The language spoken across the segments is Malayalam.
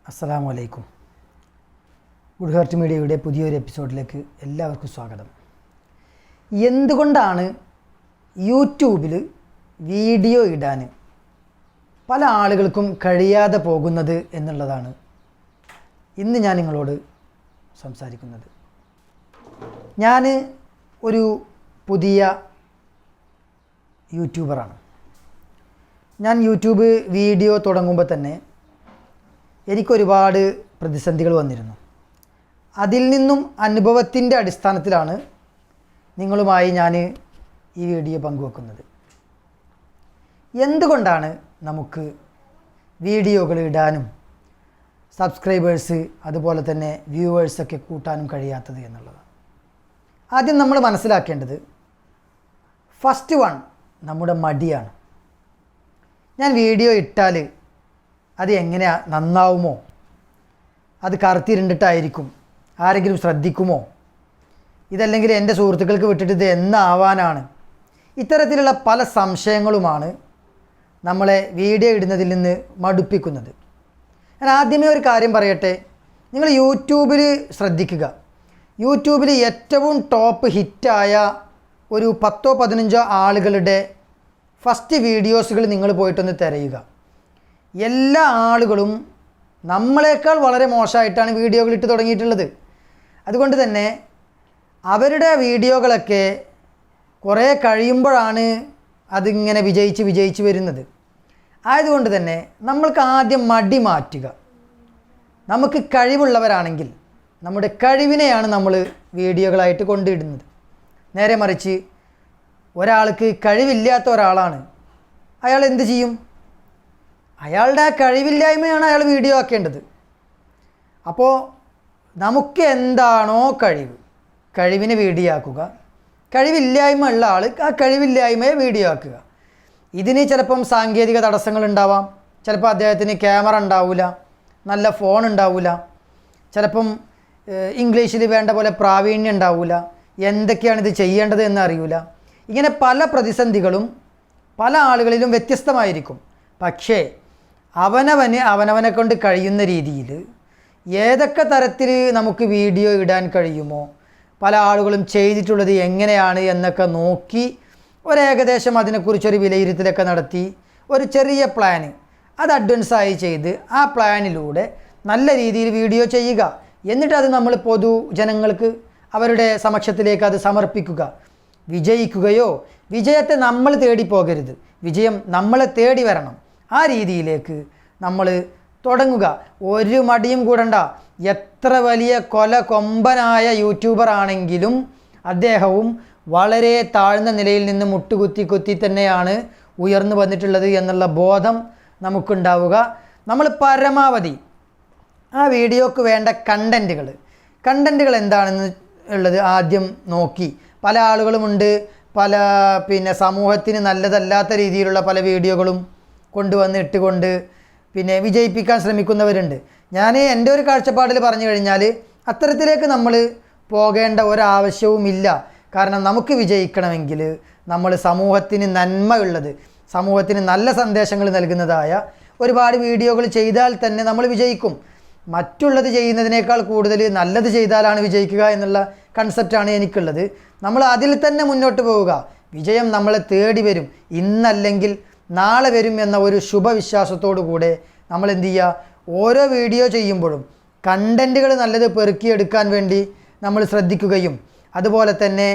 അസ്സലാമു അലൈക്കും. ഗുഡ് ഹാർട്ട് മീഡിയയുടെ പുതിയൊരു എപ്പിസോഡിലേക്ക് എല്ലാവർക്കും സ്വാഗതം. എന്തുകൊണ്ടാണ് യൂട്യൂബിൽ വീഡിയോ ഇടാൻ പല ആളുകൾക്കും കഴിയാതെ പോകുന്നത് എന്നുള്ളതാണ് ഇന്ന് ഞാൻ നിങ്ങളോട് സംസാരിക്കുന്നത്. ഞാൻ ഒരു പുതിയ യൂട്യൂബറാണ്. ഞാൻ യൂട്യൂബ് വീഡിയോ തുടങ്ങുമ്പോൾ തന്നെ എനിക്കൊരുപാട് പ്രതിസന്ധികൾ വന്നിരുന്നു. അതിൽ നിന്നും അനുഭവത്തിൻ്റെ അടിസ്ഥാനത്തിലാണ് നിങ്ങളുമായി ഞാൻ ഈ വീഡിയോ പങ്കുവെക്കുന്നത്. എന്തുകൊണ്ടാണ് നമുക്ക് വീഡിയോകൾ ഇടാനും സബ്സ്ക്രൈബേഴ്സ് അതുപോലെ തന്നെ വ്യൂവേഴ്സൊക്കെ കൂട്ടാനും കഴിയാത്തത് എന്നുള്ളതാണ്. ആദ്യം നമ്മൾ മനസ്സിലാക്കേണ്ടത് ഫസ്റ്റ് വൺ നമ്മുടെ മടിയാണ്. ഞാൻ വീഡിയോ ഇട്ടാൽ അത് എങ്ങനെയാണ്, നന്നാവുമോ, അത് കറുത്തിരുണ്ടിട്ടായിരിക്കും, ആരെങ്കിലും ശ്രദ്ധിക്കുമോ, ഇതല്ലെങ്കിൽ എൻ്റെ സുഹൃത്തുക്കൾക്ക് വിട്ടിട്ട് ഇത് എന്നാവാനാണ്, ഇത്തരത്തിലുള്ള പല സംശയങ്ങളുമാണ് നമ്മളെ വീഡിയോ ഇടുന്നതിൽ നിന്ന് മടുപ്പിക്കുന്നത്. ഞാൻ ആദ്യമേ ഒരു കാര്യം പറയട്ടെ, നിങ്ങൾ യൂട്യൂബിൽ ശ്രദ്ധിക്കുക. യൂട്യൂബിൽ ഏറ്റവും ടോപ്പ് ഹിറ്റായ ഒരു 10-15 ആളുകളുടെ ഫസ്റ്റ് വീഡിയോസുകൾ നിങ്ങൾ പോയിട്ടൊന്ന് തിരയുക. എല്ലാ ആളുകളും നമ്മളെക്കാൾ വളരെ മോശമായിട്ടാണ് വീഡിയോകൾ ഇട്ട് തുടങ്ങിയിട്ടുള്ളത്. അതുകൊണ്ട് തന്നെ അവരുടെ വീഡിയോകളൊക്കെ കുറേ കഴിയുമ്പോഴാണ് അതിങ്ങനെ വിജയിച്ച് വരുന്നത്. ആയതുകൊണ്ട് തന്നെ നമ്മൾക്ക് ആദ്യം മടി മാറ്റുക. നമുക്ക് കഴിവുള്ളവരാണെങ്കിൽ നമ്മുടെ കഴിവിനെയാണ് നമ്മൾ വീഡിയോകളായിട്ട് കൊണ്ടിടുന്നത്. നേരെ മറിച്ച് ഒരാൾക്ക് കഴിവില്ലാത്ത ഒരാളാണ്, അയാൾ എന്ത് ചെയ്യും? അയാളുടെ ആ കഴിവില്ലായ്മയാണ് അയാൾ വീഡിയോ ആക്കേണ്ടത്. അപ്പോൾ നമുക്ക് എന്താണോ കഴിവിനെ വീഡിയോ ആക്കുക, കഴിവില്ലായ്മ ഉള്ള ആൾ ആ കഴിവില്ലായ്മയെ വീഡിയോ ആക്കുക. ഇതിന് ചിലപ്പം സാങ്കേതിക തടസ്സങ്ങളുണ്ടാവാം, ചിലപ്പോൾ അദ്ദേഹത്തിന് ക്യാമറ ഉണ്ടാവില്ല, നല്ല ഫോൺ ഉണ്ടാവില്ല, ചിലപ്പം ഇംഗ്ലീഷിൽ വേണ്ട പോലെ പ്രാവീണ്യം ഉണ്ടാവില്ല, എന്തൊക്കെയാണ് ഇത് ചെയ്യേണ്ടത് എന്ന് അറിയില്ല. ഇങ്ങനെ പല പ്രതിസന്ധികളും പല ആളുകളിലും വ്യത്യസ്തമായിരിക്കും. പക്ഷേ അവനവനെ കൊണ്ട് കഴിയുന്ന രീതിയിൽ ഏതൊക്കെ തരത്തിൽ നമുക്ക് വീഡിയോ ഇടാൻ കഴിയുമോ, പല ആളുകളും ചെയ്തിട്ടുള്ളത് എങ്ങനെയാണ് എന്നൊക്കെ നോക്കി ഒരേകദേശം അതിനെക്കുറിച്ചൊരു വിലയിരുത്തലൊക്കെ നടത്തി ഒരു ചെറിയ പ്ലാന് അത് അഡ്വാൻസായി ചെയ്ത് ആ പ്ലാനിലൂടെ നല്ല രീതിയിൽ വീഡിയോ ചെയ്യുക. എന്നിട്ട് അത് നമ്മൾ പൊതുജനങ്ങൾക്ക് അവരുടെ സമക്ഷത്തിലേക്ക് അത് സമർപ്പിക്കുക. വിജയിക്കുകയോ, വിജയത്തെ നമ്മൾ തേടി പോകരുത്, വിജയം നമ്മളെ തേടി വരണം. ആ രീതിയിലേക്ക് നമ്മൾ തുടങ്ങുക. ഒരു മടിയും കൂടണ്ട. എത്ര വലിയ കൊമ്പനായ യൂട്യൂബർ ആണെങ്കിലും അദ്ദേഹവും വളരെ താഴ്ന്ന നിലയിൽ നിന്ന് മുട്ടുകുത്തി തന്നെയാണ് ഉയർന്നു വന്നിട്ടുള്ളത് എന്നുള്ള ബോധം നമുക്കുണ്ടാവുക. നമ്മൾ പരമാവധി ആ വീഡിയോക്ക് വേണ്ട കണ്ടൻറ്റുകൾ എന്താണെന്ന് ഉള്ളത് ആദ്യം നോക്കി. പല ആളുകളുമുണ്ട് സമൂഹത്തിന് നല്ലതല്ലാത്ത രീതിയിലുള്ള പല വീഡിയോകളും കൊണ്ടുവന്ന് ഇട്ടുകൊണ്ട് വിജയിപ്പിക്കാൻ ശ്രമിക്കുന്നവരുണ്ട്. ഞാൻ എൻ്റെ ഒരു കാഴ്ചപ്പാടിൽ പറഞ്ഞു കഴിഞ്ഞാൽ അത്തരത്തിലേക്ക് നമ്മൾ പോകേണ്ട ഒരാവശ്യവുമില്ല. കാരണം നമുക്ക് വിജയിക്കണമെങ്കിൽ നമ്മൾ സമൂഹത്തിന് നന്മയുള്ളത്, സമൂഹത്തിന് നല്ല സന്ദേശങ്ങൾ നൽകുന്നതായ ഒരുപാട് വീഡിയോകൾ ചെയ്താൽ തന്നെ നമ്മൾ വിജയിക്കും. മറ്റുള്ളത് ചെയ്യുന്നതിനേക്കാൾ കൂടുതൽ നല്ലത് ചെയ്താലാണ് വിജയിക്കുക എന്നുള്ള കൺസെപ്റ്റാണ് എനിക്കുള്ളത്. നമ്മൾ അതിൽ തന്നെ മുന്നോട്ട് പോവുക. വിജയം നമ്മളെ തേടി വരും, ഇന്നല്ലെങ്കിൽ നാളെ വരും എന്ന ഒരു ശുഭവിശ്വാസത്തോടു കൂടെ നമ്മൾ എന്ത് ചെയ്യുക, ഓരോ വീഡിയോ ചെയ്യുമ്പോഴും കണ്ടൻറ്റുകൾ നല്ലത് പെറുക്കിയെടുക്കാൻ വേണ്ടി നമ്മൾ ശ്രദ്ധിക്കുകയും അതുപോലെ തന്നെ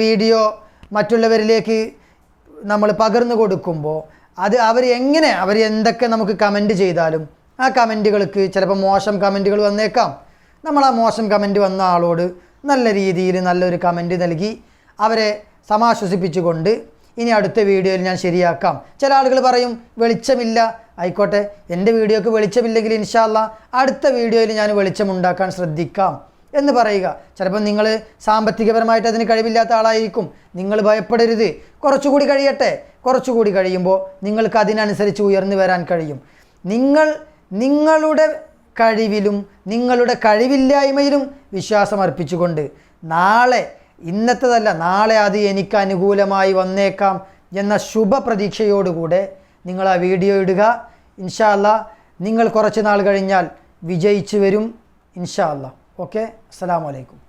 വീഡിയോ മറ്റുള്ളവരിലേക്ക് നമ്മൾ പകർന്നു കൊടുക്കുമ്പോൾ അവർ എന്തൊക്കെ നമുക്ക് കമൻറ്റ് ചെയ്താലും ആ കമൻറ്റുകൾക്ക് ചിലപ്പോൾ മോശം കമൻറ്റുകൾ വന്നേക്കാം. നമ്മൾ ആ മോശം കമൻറ്റ് വന്ന ആളോട് നല്ല രീതിയിൽ നല്ലൊരു കമൻറ്റ് നൽകി അവരെ സമാശ്വസിപ്പിച്ചുകൊണ്ട് ഇനി അടുത്ത വീഡിയോയിൽ ഞാൻ ശരിയാക്കാം. ചില ആളുകൾ പറയും വെളിച്ചമില്ല, ആയിക്കോട്ടെ, എൻ്റെ വീഡിയോക്ക് വെളിച്ചമില്ലെങ്കിൽ ഇൻഷാ അല്ലാഹ് അടുത്ത വീഡിയോയിൽ ഞാൻ വെളിച്ചമുണ്ടാക്കാൻ ശ്രദ്ധിക്കാം എന്ന് പറയുക. ചിലപ്പോൾ നിങ്ങൾ സാമ്പത്തികപരമായിട്ട് അതിന് കഴിവില്ലാത്ത ആളായിരിക്കും. നിങ്ങൾ ഭയപ്പെടരുത്, കുറച്ചുകൂടി കഴിയട്ടെ. കുറച്ചുകൂടി കഴിയുമ്പോൾ നിങ്ങൾക്ക് അതിനനുസരിച്ച് ഉയർന്നു വരാൻ കഴിയും. നിങ്ങളുടെ കഴിവിലും നിങ്ങളുടെ കഴിവില്ലായ്മയിലും വിശ്വാസം അർപ്പിച്ചുകൊണ്ട് ഇന്നത്തേതല്ല നാളെ അത് എനിക്ക് അനുകൂലമായി വന്നേക്കാം എന്ന ശുഭപ്രതീക്ഷയോടുകൂടെ നിങ്ങൾ ആ വീഡിയോ ഇടുക. ഇൻഷാ അല്ലാഹ് നിങ്ങൾ കുറച്ച് നാൾ കഴിഞ്ഞാൽ വിജയിച്ചു വരും ഇൻഷാ അല്ലാഹ്. ഓക്കെ, അസ്സലാമു അലൈക്കും.